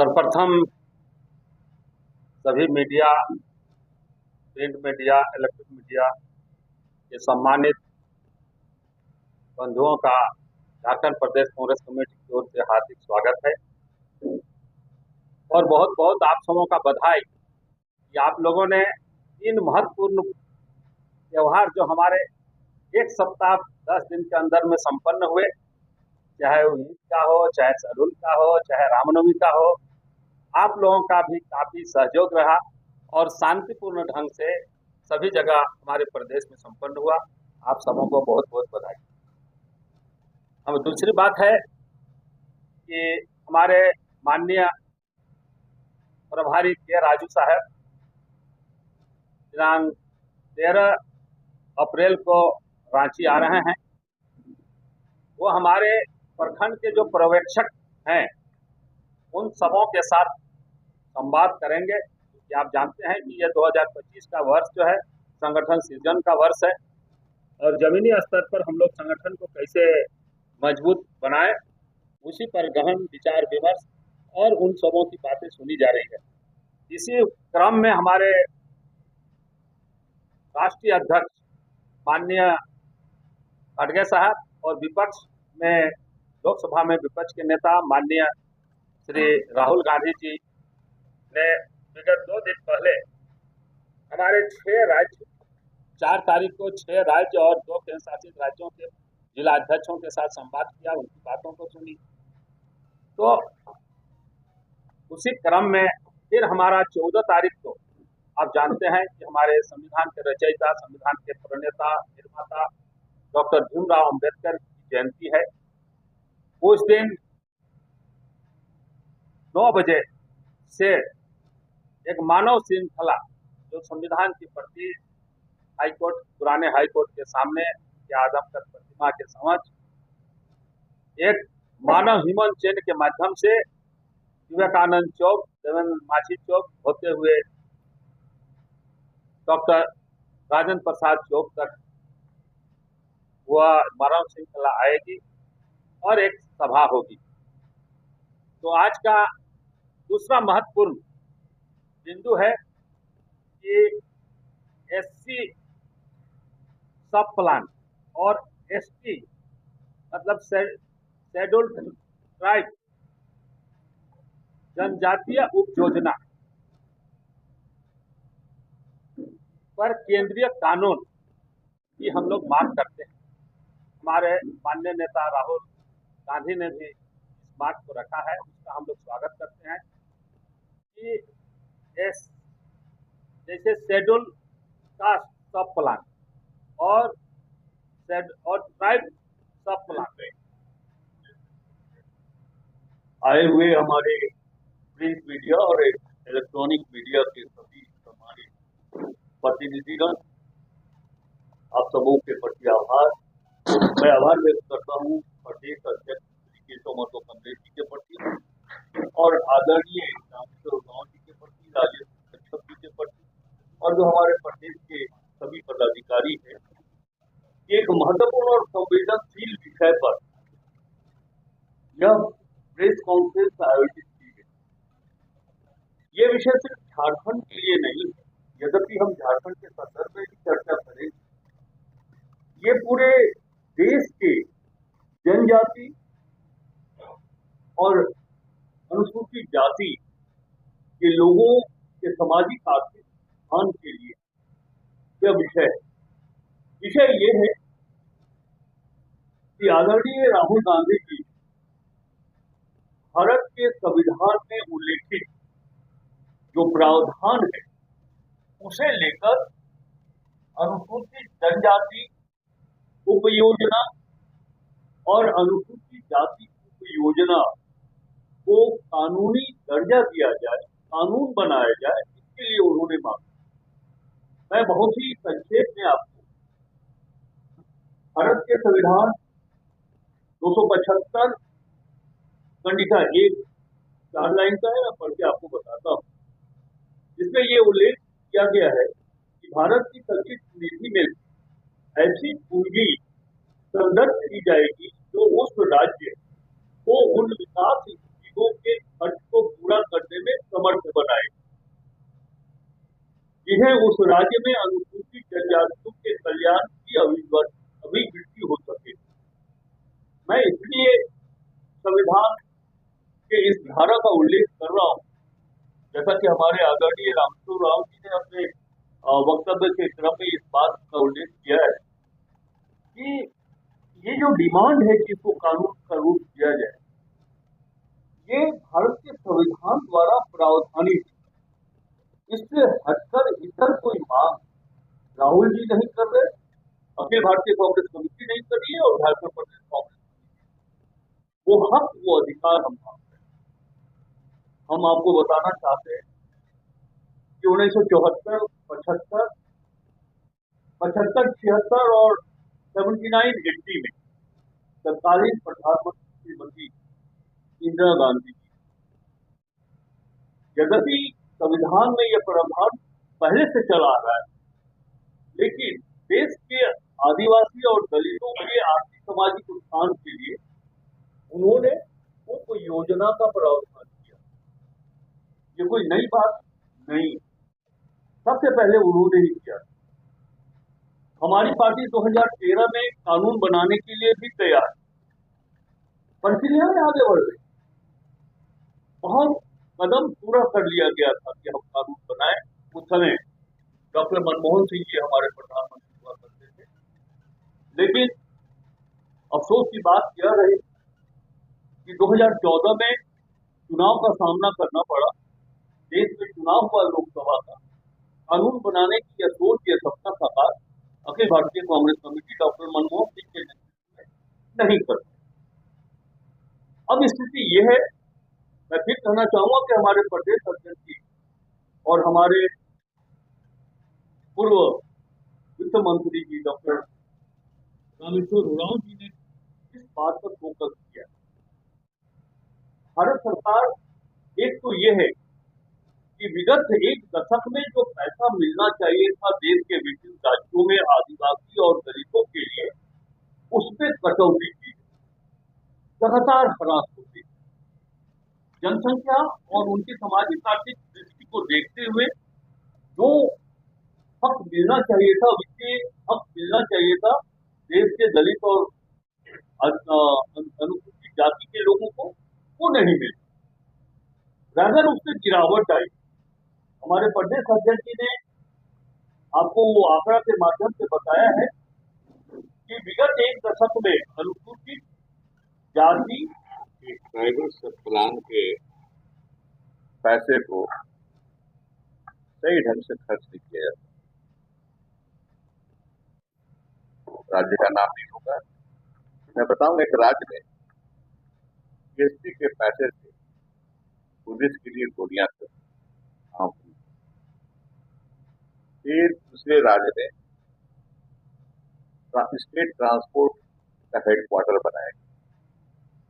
सर्वप्रथम सभी media, print media, electric media के सम्मानित बंधुओं का झारखंड प्रदेश कांग्रेस कमेटी की ओर से हार्दिक स्वागत है और बहुत बहुत आप सबों का बधाई कि आप लोगों ने इन महत्वपूर्ण त्यौहार जो हमारे एक सप्ताह 10 दिन के अंदर में संपन्न हुए, चाहे वो ईद का हो, चाहे सरुल का हो, चाहे रामनवमी का हो, आप लोगों का भी काफी सहयोग रहा और शांतिपूर्ण ढंग से सभी जगह हमारे प्रदेश में संपन्न हुआ। आप सबों को बहुत बहुत बधाई। अब दूसरी बात है कि हमारे माननीय प्रभारी के राजू साहब दिनांक 13 अप्रैल को रांची आ रहे हैं। वो हमारे प्रखंड के जो पर्यवेक्षक हैं उन सबों के साथ संवाद करेंगे कि आप जानते हैं कि ये 2025 का वर्ष जो है संगठन सृजन का वर्ष है और जमीनी स्तर पर हम लोग संगठन को कैसे मजबूत बनाएं, उसी पर गहन विचार विमर्श और उन सबों की बातें सुनी जा रही है। इसी क्रम में हमारे राष्ट्रीय अध्यक्ष माननीय खड़गे साहब और विपक्ष में लोकसभा में विपक्ष के नेता माननीय श्री राहुल गांधी जी ने विगत 2 दिन पहले हमारे 6 राज्य 4 तारीख को 6 राज्य और 2 केंद्र शासित राज्यों के जिला अध्यक्षों के साथ संवाद किया, उनकी बातों को सुनी। तो उसी क्रम में फिर हमारा 14 तारीख को आप जानते हैं कि हमारे संविधान के रचयिता, संविधान के प्रणेता, निर्माता डॉक्टर भीमराव अंबेडकर की जयंती है। उस दिन 9 बजे से एक मानव श्रृंखला जो संविधान की प्रति हाईकोर्ट, पुराने हाईकोर्ट के सामने या आदमकद प्रतिमा के समक्ष एक मानव ह्यूमन चेन के माध्यम से विवेकानंद चौक, देवेंद्र माछी चौक होते हुए डॉक्टर राजेंद्र प्रसाद चौक तक वह मानव श्रृंखला आएगी और एक सभा होगी। तो आज का दूसरा महत्वपूर्ण बिंदु है कि एससी सब प्लान और एसटी मतलब शेड्यूल्ड ट्राइब जनजातीय उप योजना पर केंद्रीय कानून की हम लोग मांग करते हैं। हमारे माननीय नेता राहुल गांधी ने भी इस बात को रखा है, उसका हम लोग स्वागत करते हैं कि जैसे शेड्यूल कास्ट सब प्लान और ट्राइब सब प्लान आए हुए हमारे प्रिंट मीडिया और इलेक्ट्रॉनिक मीडिया के सभी सम्मानित प्रतिनिधिगण, आप सबों के प्रति आभार। मैं आभार व्यक्त करता हूँ प्रदेश अध्यक्ष श्री केशव महतो कमलेश जी के प्रति और आदरणीय रामेश्वर उरांव जी के प्रति, राजेश कच्छप जी के प्रति और जो हमारे प्रदेश के सभी पदाधिकारी हैं। एक महत्वपूर्ण और संवेदनशील विषय पर यह प्रेस कॉन्फ्रेंस आयोजित की गई। ये विषय सिर्फ झारखंड के लिए नहीं है, यद्यपि हम झारखंड के संदर्भ में भी चर्चा करेंगे। ये पूरे देश के जनजाति और अनुसूचित जाति के लोगों के सामाजिक आर्थिक उत्थान के लिए यह विषय है। विषय ये है कि आदरणीय राहुल गांधी जी भारत के संविधान में उल्लेखित जो प्रावधान है उसे लेकर अनुसूचित जनजाति उपयोजना और अनुसूचित जाति उपयोजना को कानूनी दर्जा दिया जाए, कानून बनाया जाए, इसके लिए उन्होंने मांगा। मैं बहुत ही संक्षेप में आपको भारत के संविधान 275 खंडिका 1 4 लाइन का है, मैं पढ़ के आपको बताता हूँ। जिसमें ये उल्लेख किया गया है कि भारत की संचित निधि में ऐसी पूंजी संदर्भ की जाएगी जो उस राज्य को उन विकास गतिविधियों के खर्च को पूरा करने में समर्थ बनाए, जिन्हें उस राज्य में अनुसूचित जनजातियों के कल्याण की अभिवृद्धि हो सके। मैं इसलिए संविधान के इस धारा का उल्लेख कर रहा हूँ, जैसा कि हमारे आदरणीय रामस्वरूप राव जी ने अपने वक्तव्य के क्रम में इस बात का उल्लेख किया है कि ये जो डिमांड है कि इसको कानून का रूप दिया जाए, ये भारत के संविधान द्वारा प्रावधानित, इससे हटकर इतर कोई मांग राहुल जी नहीं कर रहे, अखिल भारतीय कांग्रेस कमेटी नहीं कर रही है और झारखंड प्रदेश कांग्रेस कमेटी। वो हक, वो अधिकार हम मांगते हैं। हम आपको बताना चाहते हैं कि 1974, 75, 76 और 79, 80 में तत्कालीन प्रधानमंत्री श्रीमती इंदिरा गांधी जी, यद्यपि संविधान में यह प्रावधान पहले से चला आ रहा है, लेकिन देश के आदिवासी और दलितों के आर्थिक सामाजिक उत्थान के लिए उन्होंने उप योजना का प्रावधान किया। ये कोई नई बात नहीं, सबसे पहले उन्होंने ही किया। हमारी पार्टी 2013 में कानून बनाने के लिए भी तैयार, प्रक्रिया में आगे बढ़ गई। बहुत कदम पूरा कर लिया गया था कि हम कानून बनाए। उस समय डॉक्टर मनमोहन सिंह जी हमारे प्रधानमंत्री हुआ करते थे, लेकिन अफसोस की बात यह रही कि 2014 में चुनाव का सामना करना पड़ा। देश में चुनाव हुआ लोकसभा का, कानून बनाने की यह सोच, यह सपना साकार अखिल भारतीय कांग्रेस कमेटी डॉक्टर मनमोहन सिंह के नेतृत्व में नहीं कर पाई। अब स्थिति यह है, मैं फिर कहना चाहूंगा कि हमारे प्रदेश अध्यक्ष जी और हमारे पूर्व वित्त मंत्री जी डॉक्टर रामेश्वर उरांव जी ने इस बात पर फोकस किया। भारत सरकार, एक तो यह है कि विगत एक दशक में जो पैसा मिलना चाहिए था देश के विभिन्न राज्यों में आदिवासी और दलितों के लिए, उसमें कटौती की, लगातार हरास होती। जनसंख्या और उनकी सामाजिक आर्थिक दृष्टि को देखते हुए जो हक मिलना चाहिए था, वित्तीय हक मिलना चाहिए था देश के दलित और अनुसूचित जाति के लोगों को, वो नहीं मिला। अगर उससे गिरावट आई, हमारे प्रदेश अध्यक्ष जी ने आपको वो आंकड़ा के माध्यम से बताया है कि विगत एक दशक में अनुसूचित जाति ट्राइबल सब प्लान के पैसे को सही ढंग से खर्च नहीं किया जाता। राज्य का नाम नहीं होगा, मैं बताऊंगा। एक राज्य में जीएसटी के पैसे से पुलिस के लिए गोलियां चली, फिर दूसरे राज्य में स्टेट ट्रांसपोर्ट का हेडक्वार्टर बनाया।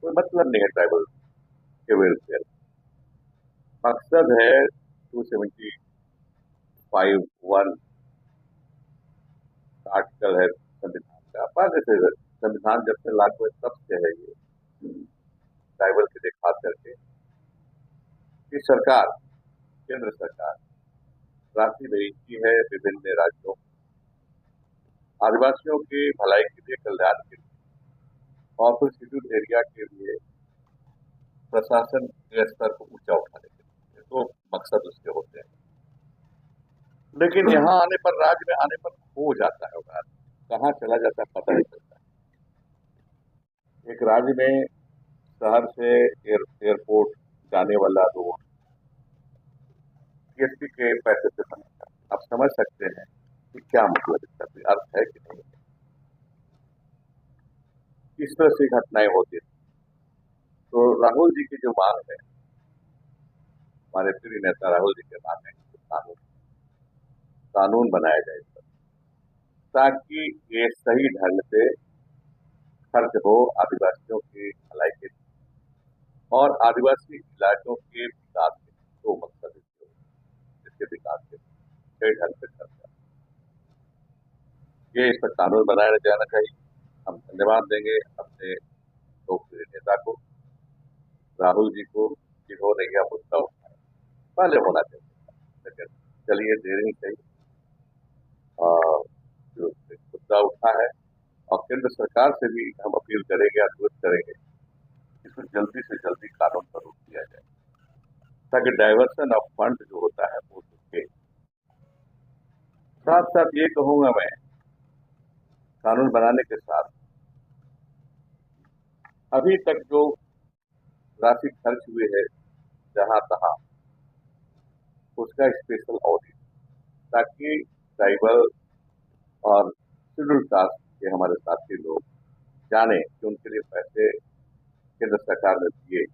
कोई मतलब नहीं है ट्राइबल के वेलफेयर। मकसद है 275(1) आर्टिकल है संविधान का। पहले से संविधान जब से लागू है तब से है ये ट्राइबल के लिए खास करके कि सरकार, केंद्र सरकार राशि भेजती है विभिन्न राज्यों, आदिवासियों की भलाई के लिए, कल्याण के लिए, और फिर शेड्यूल एरिया के लिए प्रशासन के स्तर को ऊंचा उठाने के लिए। तो मकसद उसके होते हैं, लेकिन यहाँ आने पर, राज्य में आने पर खो जाता है, कहाँ चला जाता है पता नहीं चलता। एक राज्य में शहर से एयरपोर्ट जाने वाला रोड जीएसटी के पैसे से बनेगा। आप समझ सकते हैं कि क्या मतलब, इसका कोई अर्थ है कि नहीं है। किस तरह से घटनाएं होती है। तो राहुल जी की जो मांग है, हमारे प्रिय नेता राहुल जी के मांग है, कानून बनाया जाए ताकि ये सही ढंग से खर्च हो आदिवासियों की भलाई के लिए और आदिवासी इलाकों के विकास के लिए। तो मकसद इसके विकास के लिए सही ढंग से खर्च, ये इस पर कानून बनाया जाना चाहिए। हम धन्यवाद देंगे अपने लोकप्रिय नेता को, राहुल जी को, जिन्होंने यह मुद्दा उठाया, पहले होना चाहिए था। लेकिन चलिए, देर ही सही, जो मुद्दा उठा है, और केंद्र सरकार से भी हम अपील करेंगे, अनुरोध करेंगे, इसको जल्दी से जल्दी कानून पर रोक दिया जाए, ताकि डाइवर्सन ऑफ फंड जो होता है वो रुके। साथ साथ ये कहूंगा मैं, कानून बनाने के साथ अभी तक जो राशि खर्च हुई है जहां तहां, उसका स्पेशल ऑडिट, ताकि ट्राइबल और शेड्यूल कास्ट के हमारे साथी लोग जाने कि उनके लिए पैसे केंद्र सरकार ने दिए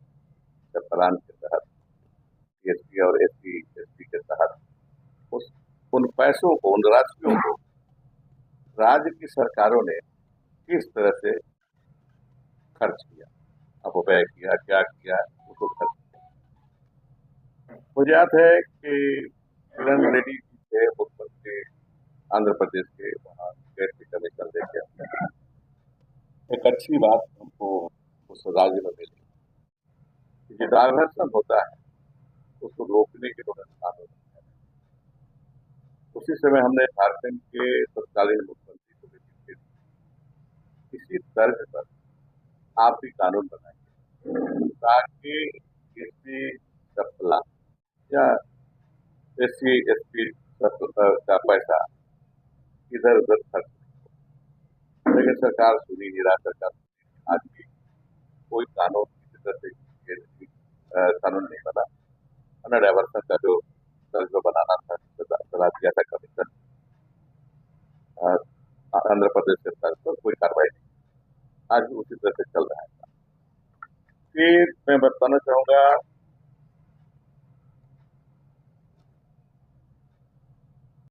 प्लान के तहत, पीएसपी और एससी के तहत, उस उन पैसों को, उन राशियों को राज्य की सरकारों ने किस तरह से खर्च किया, अपव्यय किया, क्या किया, उसको खर्च किया। मुझे याद है कि किरण रेड्डी जी थे मुख्यमंत्री आंध्र प्रदेश के, वहाँ गैस की कमीशन लेके एक अच्छी बात हमको उस राज्य में मिली कि जो डाइवर्सन होता है उसको रोकने के लिए कानून है। उसी समय हमने झारखंड के तत्कालीन मुख्यमंत्री को भी लिखे थे, इसी तर्ज पर आप भी कानून बनाइए, ताकि किसी सप्ला या एससी एसटी का पैसा इधर उधर खर्च नहीं हो। लेकिन सरकार सुनी नहीं, राज्य सरकार आज भी कोई कानून किसी तरह से कानून नहीं बना। अन्य डाइवर्सन का जो बनाना था, चला दिया था कमीशन आंध्र प्रदेश सरकार पर, कोई कार्रवाई नहीं, आज भी उसी तरह से चल रहा है। फिर मैं बताना चाहूंगा